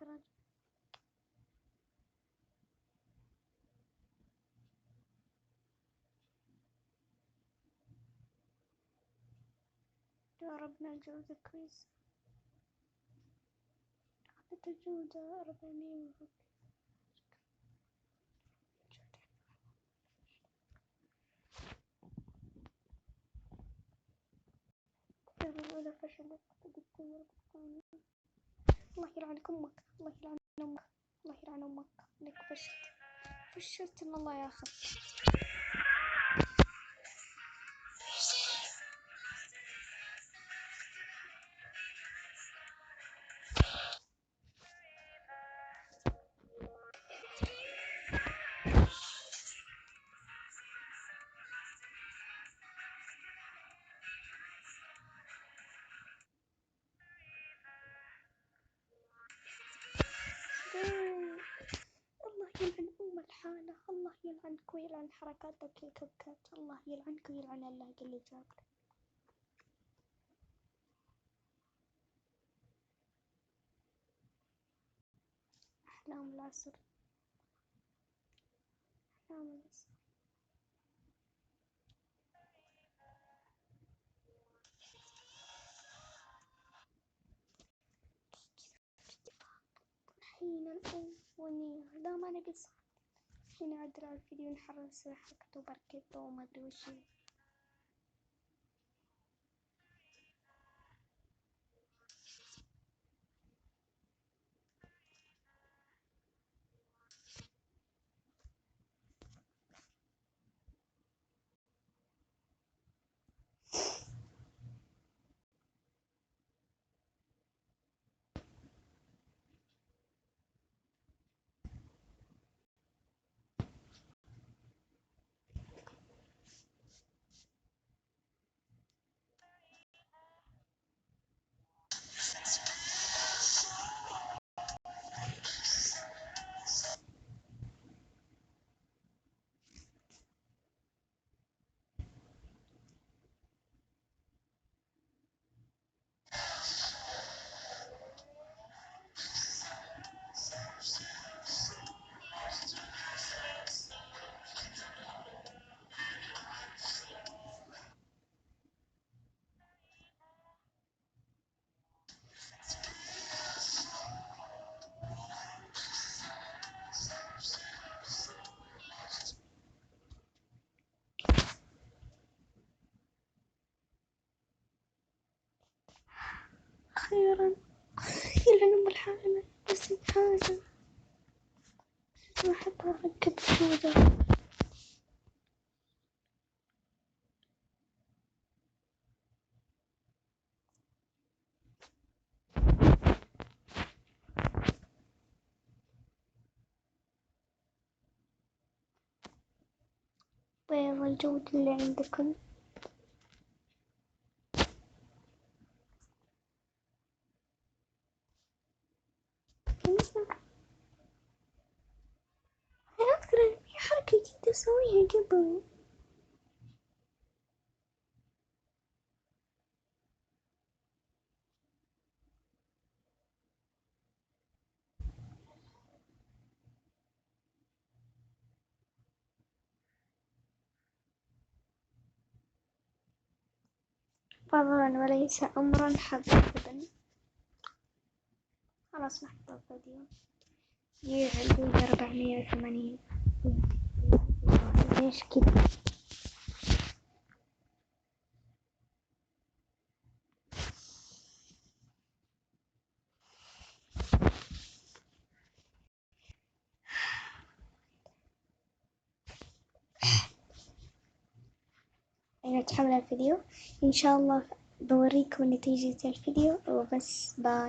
ترى جربنا الجودة كويسة، أخذت الجودة 400. الأولى فشلت، الثانية الله يلعن أمك، الله يلعن أمك، الله يلعن أمك، إنك فشلت إن الله ياخذ. الله يلعن أم الحالة، الله يلعنك ويلعن حركاتك يا كبكات، الله يلعنك ويلعن اللاق اللي جابك. أحلام العصر، أحلام العصر. حين الأولية لا ما نبي صح. حين أعدل على الفيديو نحرص حركته وبركته وما أدري وش. أخيرا يلعن أم الحالة، بس حاجة ما أحبها ركب الجودة. بيض الجودة اللي عندكم. أنا أذكر في حركة جديدة أسويها قبل. فضلا وليس أمرا حبيبا. خلاص نحط الفيديو. الجودة 480. ليش كده؟ أنا أتحمل الفيديو إن شاء الله بوريكم نتيجة الفيديو وبس. باي.